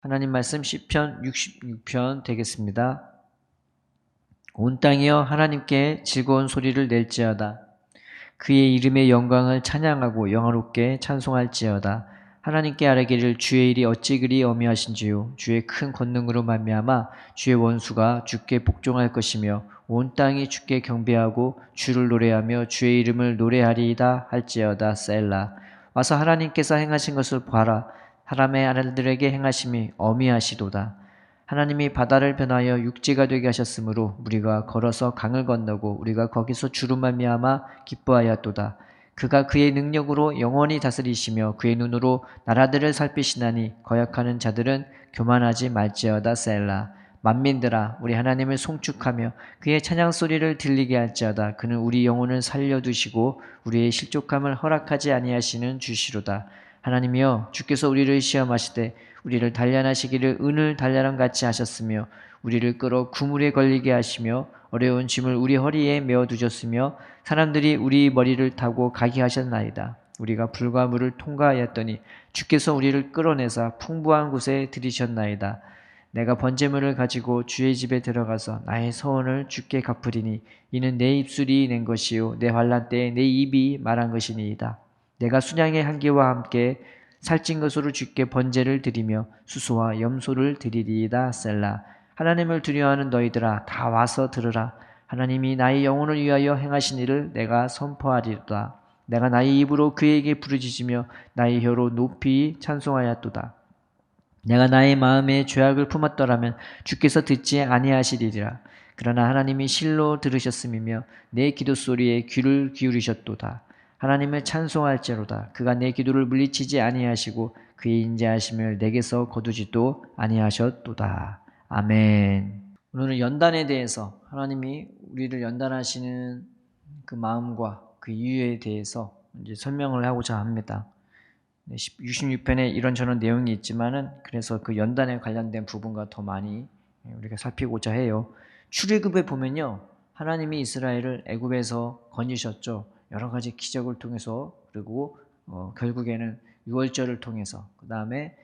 하나님 말씀 시편 66편 되겠습니다. 온 땅이여 하나님께 즐거운 소리를 낼지어다. 그의 이름의 영광을 찬양하고 영화롭게 찬송할지어다. 하나님께 아뢰기를 주의 일이 어찌 그리 어미하신지요. 주의 큰 권능으로 말미암아 주의 원수가 주께 복종할 것이며 온 땅이 주께 경배하고 주를 노래하며 주의 이름을 노래하리이다 할지어다. 셀라. 와서 하나님께서 행하신 것을 봐라. 사람의 아들들에게 행하심이 어미하시도다. 하나님이 바다를 변하여 육지가 되게 하셨으므로 우리가 걸어서 강을 건너고 우리가 거기서 주로 말미암아 기뻐하였도다. 그가 그의 능력으로 영원히 다스리시며 그의 눈으로 나라들을 살피시나니 거역하는 자들은 교만하지 말지어다. 셀라. 만민들아 우리 하나님을 송축하며 그의 찬양 소리를 들리게 할지어다. 그는 우리 영혼을 살려두시고 우리의 실족함을 허락하지 아니하시는 주시로다. 하나님이여 주께서 우리를 시험하시되 우리를 단련하시기를 은을 단련함 같이 하셨으며 우리를 끌어 구물에 걸리게 하시며 어려운 짐을 우리 허리에 메어 두셨으며 사람들이 우리 머리를 타고 가게 하셨나이다. 우리가 불과 물을 통과하였더니 주께서 우리를 끌어내사 풍부한 곳에 들이셨나이다. 내가 번제물을 가지고 주의 집에 들어가서 나의 서원을 주께 갚으리니 이는 내 입술이 낸 것이요 내 환난 때에 내 입이 말한 것이니이다. 내가 순양의 향기와 함께 살찐 것으로 주께 번제를 드리며 수소와 염소를 드리리이다. 셀라. 하나님을 두려워하는 너희들아 다 와서 들으라. 하나님이 나의 영혼을 위하여 행하신 일을 내가 선포하리로다. 내가 나의 입으로 그에게 부르짖으며 나의 혀로 높이 찬송하였도다. 내가 나의 마음에 죄악을 품었더라면 주께서 듣지 아니하시리라. 그러나 하나님이 실로 들으셨음이며 내 기도 소리에 귀를 기울이셨도다. 하나님을 찬송할지로다. 그가 내 기도를 물리치지 아니하시고 그의 인자하심을 내게서 거두지도 아니하셨도다. 아멘. 오늘은 연단에 대해서 하나님이 우리를 연단하시는 그 마음과 그 이유에 대해서 이제 설명을 하고자 합니다. 66편에 이런저런 내용이 있지만은 그래서 그 연단에 관련된 부분과 더 많이 우리가 살피고자 해요. 출애굽에 보면요. 하나님이 이스라엘을 애굽에서 건지셨죠. 여러 가지 기적을 통해서 그리고 결국에는 유월절을 통해서 그다음에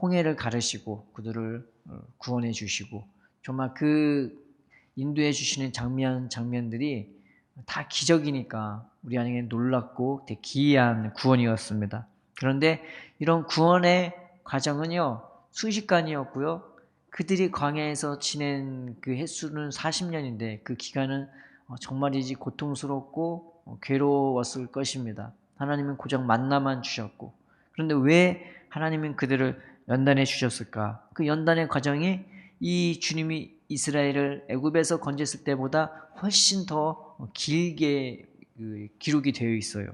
홍해를 가르시고 그들을 구원해 주시고 정말 그 인도해 주시는 장면들이 다 기적이니까 우리 안에 놀랍고 되게 기이한 구원이었습니다. 그런데 이런 구원의 과정은요 순식간이었고요. 그들이 광야에서 지낸 그 횟수는 40년인데 그 기간은 정말이지 고통스럽고 괴로웠을 것입니다. 하나님은 고작 만나만 주셨고 그런데 왜 하나님은 그들을 연단해 주셨을까? 그 연단의 과정이 이 주님이 이스라엘을 애굽에서 건졌을 때보다 훨씬 더 길게 기록이 되어 있어요.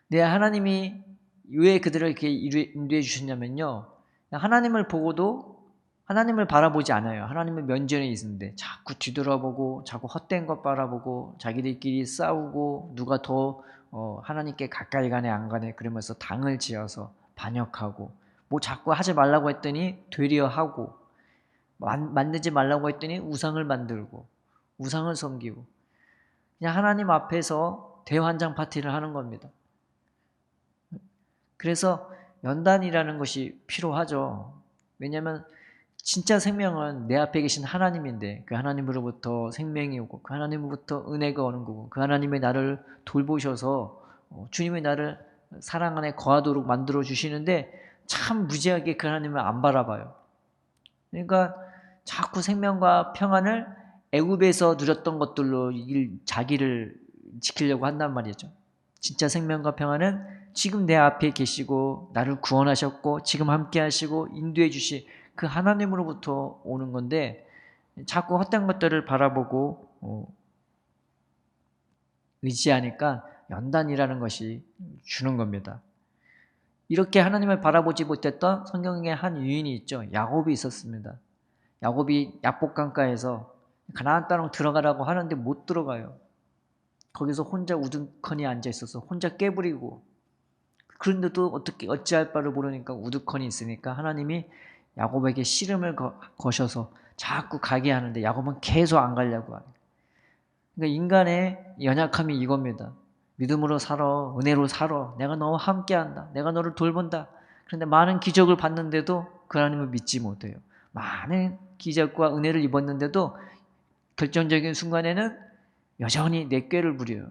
네, 하나님이 왜 그들을 이렇게 인도해 주셨냐면요. 하나님을 보고도 하나님을 바라보지 않아요. 하나님은 면전에 있는데 자꾸 뒤돌아보고 자꾸 헛된 것 바라보고 자기들끼리 싸우고 누가 더 하나님께 가까이 가네 안 가네 그러면서 당을 지어서 반역하고 뭐 자꾸 하지 말라고 했더니 되려 하고 만들지 말라고 했더니 우상을 만들고 우상을 섬기고 그냥 하나님 앞에서 대환장 파티를 하는 겁니다. 그래서 연단이라는 것이 필요하죠. 왜냐하면 진짜 생명은 내 앞에 계신 하나님인데 그 하나님으로부터 생명이 오고 그 하나님으로부터 은혜가 오는 거고 그 하나님의 나를 돌보셔서 주님의 나를 사랑 안에 거하도록 만들어 주시는데 참 무지하게 그 하나님을 안 바라봐요. 그러니까 자꾸 생명과 평안을 애굽에서 누렸던 것들로 자기를 지키려고 한단 말이죠. 진짜 생명과 평안은 지금 내 앞에 계시고 나를 구원하셨고 지금 함께 하시고 인도해 주시 그 하나님으로부터 오는 건데 자꾸 헛된 것들을 바라보고 의지하니까 연단이라는 것이 주는 겁니다. 이렇게 하나님을 바라보지 못했던 성경에 한 유인이 있죠. 야곱이 있었습니다. 야곱이 야복강가에서 가나안 땅으로 들어가라고 하는데 못 들어가요. 거기서 혼자 우두커니 앉아 있어서 혼자 깨부리고 그런데도 어떻게 어찌할 바를 모르니까 우두커니 있으니까 하나님이 야곱에게 씨름을 거셔서 자꾸 가게 하는데 야곱은 계속 안 가려고 하는. 그러니까 인간의 연약함이 이겁니다. 믿음으로 살아, 은혜로 살아, 내가 너와 함께한다, 내가 너를 돌본다. 그런데 많은 기적을 봤는데도 그 하나님을 믿지 못해요. 많은 기적과 은혜를 입었는데도 결정적인 순간에는 여전히 내 꾀를 부려요.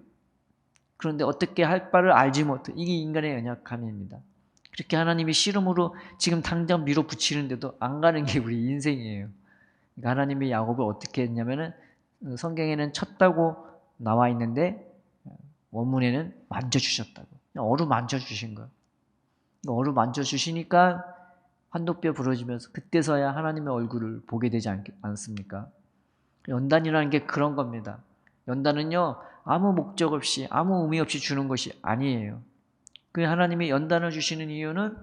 그런데 어떻게 할 바를 알지 못해. 이게 인간의 연약함입니다. 그렇게 하나님이 씨름으로 지금 당장 밀어붙이는데도 안 가는 게 우리 인생이에요. 그러니까 하나님이 야곱을 어떻게 했냐면은 성경에는 쳤다고 나와 있는데 원문에는 만져주셨다고. 어루 만져주신 거예요. 어루 만져주시니까 환도뼈 부러지면서 그때서야 하나님의 얼굴을 보게 되지 않습니까? 연단이라는 게 그런 겁니다. 연단은요, 아무 목적 없이, 아무 의미 없이 주는 것이 아니에요. 그 하나님이 연단을 주시는 이유는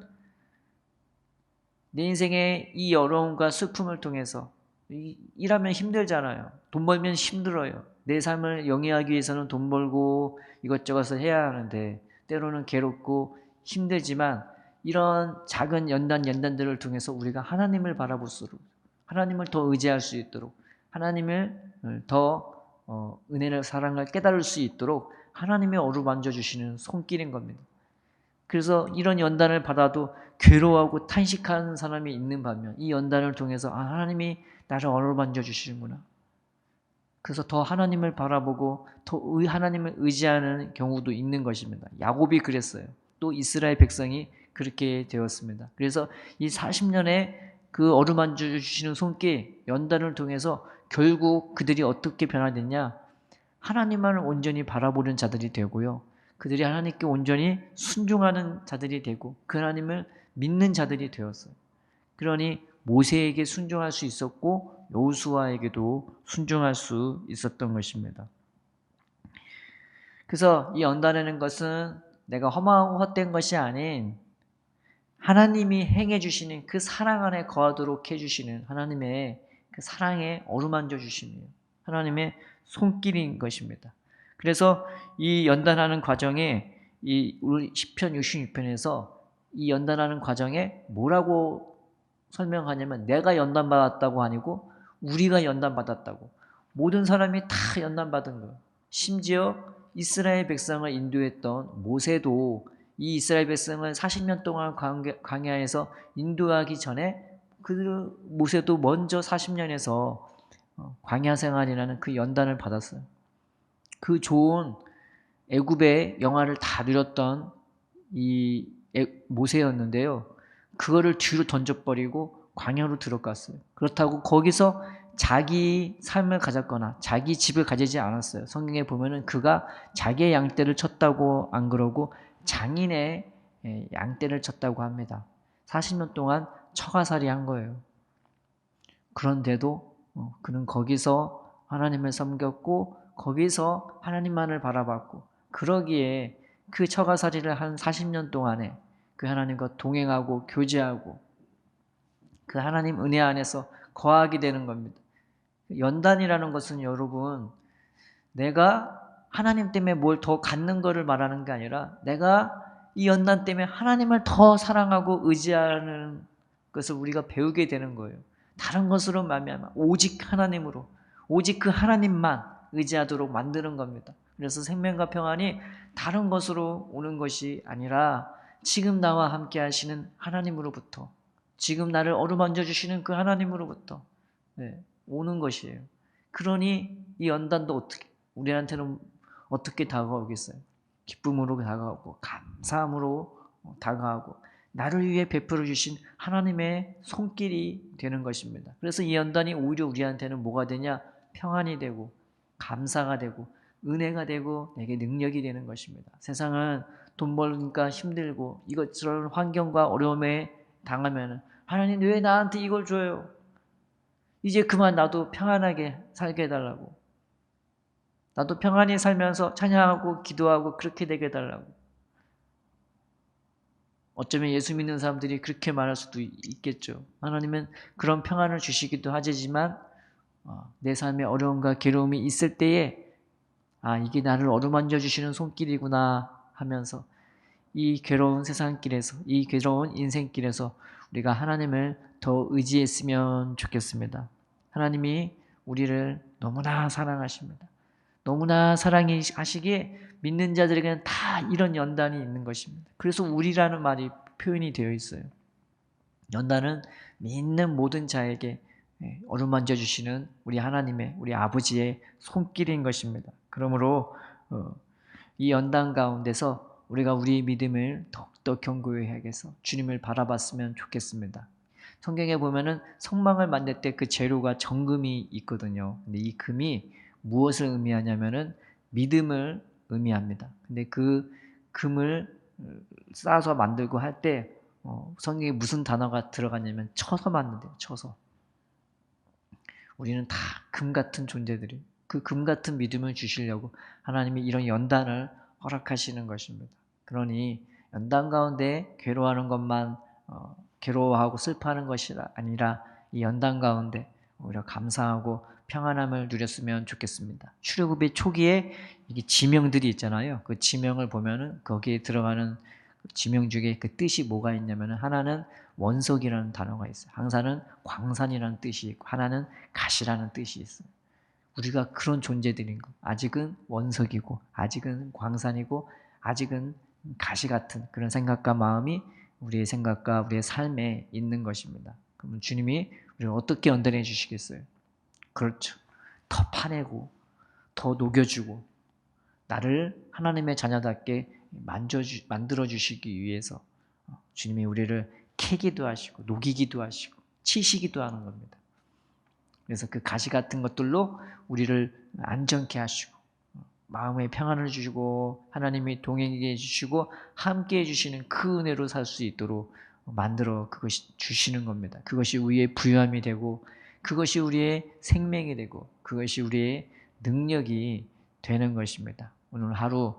내 인생의 이 어려움과 슬픔을 통해서 일하면 힘들잖아요. 돈 벌면 힘들어요. 내 삶을 영위하기 위해서는 돈 벌고 이것저것 해야 하는데 때로는 괴롭고 힘들지만 이런 작은 연단들을 통해서 우리가 하나님을 바라볼수록 하나님을 더 의지할 수 있도록 하나님을 더 은혜를 사랑을 깨달을 수 있도록 하나님의 어루만져 주시는 손길인 겁니다. 그래서 이런 연단을 받아도 괴로워하고 탄식하는 사람이 있는 반면 이 연단을 통해서 하나님이 나를 어루만져 주시는구나. 그래서 더 하나님을 바라보고 더 하나님을 의지하는 경우도 있는 것입니다. 야곱이 그랬어요. 또 이스라엘 백성이 그렇게 되었습니다. 그래서 이 40년의 그 어루만져 주시는 손길 연단을 통해서 결국 그들이 어떻게 변화됐냐? 하나님만을 온전히 바라보는 자들이 되고요. 그들이 하나님께 온전히 순종하는 자들이 되고 그 하나님을 믿는 자들이 되었어요. 그러니 모세에게 순종할 수 있었고 여호수아에게도 순종할 수 있었던 것입니다. 그래서 이 연단하는 것은 내가 험하고 헛된 것이 아닌 하나님이 행해 주시는 그 사랑 안에 거하도록 해 주시는 하나님의 그 사랑에 어루만져 주시는 하나님의 손길인 것입니다. 그래서 이 연단하는 과정에 이 우리 시편 66편에서 이 연단하는 과정에 뭐라고 설명하냐면 내가 연단받았다고 아니고 우리가 연단받았다고. 모든 사람이 다 연단받은 거예요. 심지어 이스라엘 백성을 인도했던 모세도 이 이스라엘 백성을 40년 동안 광야에서 인도하기 전에 그 모세도 먼저 40년에서 광야 생활이라는 그 연단을 받았어요. 그 좋은 애굽의 영화를 다 누렸던 이 모세였는데요. 그거를 뒤로 던져버리고 광야로 들어갔어요. 그렇다고 거기서 자기 삶을 가졌거나 자기 집을 가지지 않았어요. 성경에 보면은 그가 자기의 양떼를 쳤다고 안 그러고 장인의 양떼를 쳤다고 합니다. 40년 동안 처가살이 한 거예요. 그런데도 그는 거기서 하나님을 섬겼고 거기서 하나님만을 바라봤고 그러기에 그 처가살이를 한 40년 동안에 그 하나님과 동행하고 교제하고 그 하나님 은혜 안에서 거하게 되는 겁니다. 연단이라는 것은 여러분 내가 하나님 때문에 뭘 더 갖는 것을 말하는 게 아니라 내가 이 연단 때문에 하나님을 더 사랑하고 의지하는 것을 우리가 배우게 되는 거예요. 다른 것으로 말미암아 오직 하나님으로 오직 그 하나님만 의지하도록 만드는 겁니다. 그래서 생명과 평안이 다른 것으로 오는 것이 아니라 지금 나와 함께 하시는 하나님으로부터 지금 나를 어루만져 주시는 그 하나님으로부터 오는 것이에요. 그러니 이 연단도 어떻게 우리한테는 어떻게 다가오겠어요? 기쁨으로 다가오고 감사함으로 다가오고 나를 위해 베풀어 주신 하나님의 손길이 되는 것입니다. 그래서 이 연단이 오히려 우리한테는 뭐가 되냐? 평안이 되고 감사가 되고 은혜가 되고 내게 능력이 되는 것입니다. 세상은 돈 벌니까 힘들고 이것저런 환경과 어려움에 당하면 하나님 왜 나한테 이걸 줘요? 이제 그만 나도 평안하게 살게 해달라고. 나도 평안히 살면서 찬양하고 기도하고 그렇게 되게 해달라고. 어쩌면 예수 믿는 사람들이 그렇게 말할 수도 있겠죠. 하나님은 그런 평안을 주시기도 하지만 내 삶에 어려움과 괴로움이 있을 때에 이게 나를 어루만져 주시는 손길이구나 하면서 이 괴로운 세상길에서 이 괴로운 인생길에서 우리가 하나님을 더 의지했으면 좋겠습니다. 하나님이 우리를 너무나 사랑하십니다. 너무나 사랑하시기에 믿는 자들에게는 다 이런 연단이 있는 것입니다. 그래서 우리라는 말이 표현이 되어 있어요. 연단은 믿는 모든 자에게 어루만져 주시는 우리 하나님의, 우리 아버지의 손길인 것입니다. 그러므로 이 연단 가운데서 우리가 우리 믿음을 더욱더 견고해야겠어 주님을 바라봤으면 좋겠습니다. 성경에 보면은 성막을 만들 때 그 재료가 정금이 있거든요. 근데 이 금이 무엇을 의미하냐면은 믿음을 의미합니다. 근데 그 금을 싸서 만들고 할 때 성경에 무슨 단어가 들어가냐면 쳐서 만든대요. 쳐서. 우리는 다 금 같은 존재들이 그 금 같은 믿음을 주시려고 하나님이 이런 연단을 허락하시는 것입니다. 그러니 연단 가운데 괴로워하는 것만 괴로워하고 슬퍼하는 것이 아니라 이 연단 가운데 오히려 감사하고 평안함을 누렸으면 좋겠습니다. 출애굽의 초기에 이게 지명들이 있잖아요. 그 지명을 보면은 거기에 들어가는 지명 중에 그 뜻이 뭐가 있냐면은 하나는 원석이라는 단어가 있어요. 항사는 광산이라는 뜻이 있고 하나는 가시라는 뜻이 있어요. 우리가 그런 존재들인 거. 아직은 원석이고 아직은 광산이고 아직은 가시 같은 그런 생각과 마음이 우리의 생각과 우리의 삶에 있는 것입니다. 그러면 주님이 우리를 어떻게 연단해 주시겠어요? 그렇죠. 더 파내고 더 녹여주고 나를 하나님의 자녀답게 만들어 주시기 위해서 주님이 우리를 캐기도 하시고 녹이기도 하시고 치시기도 하는 겁니다. 그래서 그 가시 같은 것들로 우리를 안정케 하시고 마음의 평안을 주시고 하나님이 동행하게 해주시고 함께 해주시는 그 은혜로 살 수 있도록 만들어 그것이 주시는 겁니다. 그것이 우리의 부유함이 되고 그것이 우리의 생명이 되고 그것이 우리의 능력이 되는 것입니다. 오늘 하루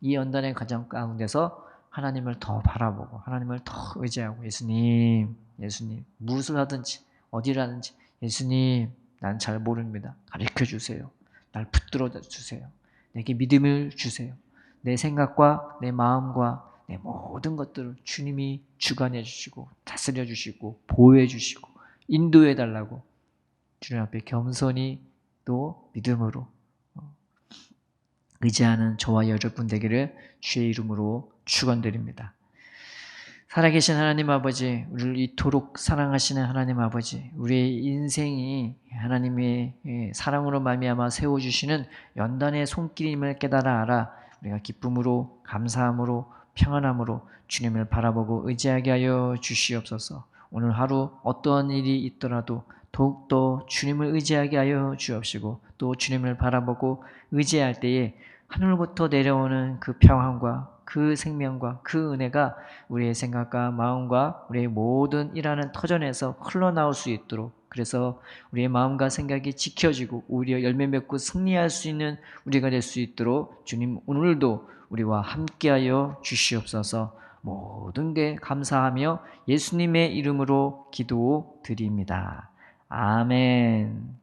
이 연단의 과정 가운데서 하나님을 더 바라보고 하나님을 더 의지하고 예수님 무엇을 하든지 어디를 하든지 예수님 난 잘 모릅니다. 가르쳐 주세요. 날 붙들어 주세요. 내게 믿음을 주세요. 내 생각과 내 마음과 내 모든 것들을 주님이 주관해 주시고 다스려 주시고 보호해 주시고 인도해 달라고 주님 앞에 겸손히 또 믿음으로 의지하는 저와 여러분 되기를 주의 이름으로 축원드립니다. 살아계신 하나님 아버지, 우리를 이토록 사랑하시는 하나님 아버지, 우리의 인생이 하나님의 사랑으로 말미암아 세워주시는 연단의 손길임을 깨달아 알아 우리가 기쁨으로 감사함으로 평안함으로 주님을 바라보고 의지하게 하여 주시옵소서. 오늘 하루 어떠한 일이 있더라도 더욱더 주님을 의지하게 하여 주옵시고 또 주님을 바라보고 의지할 때에 하늘로부터 내려오는 그 평안과 그 생명과 그 은혜가 우리의 생각과 마음과 우리의 모든 일하는 터전에서 흘러나올 수 있도록 그래서 우리의 마음과 생각이 지켜지고 오히려 열매 맺고 승리할 수 있는 우리가 될 수 있도록 주님 오늘도 우리와 함께하여 주시옵소서. 모든 게 감사하며 예수님의 이름으로 기도드립니다. 아멘.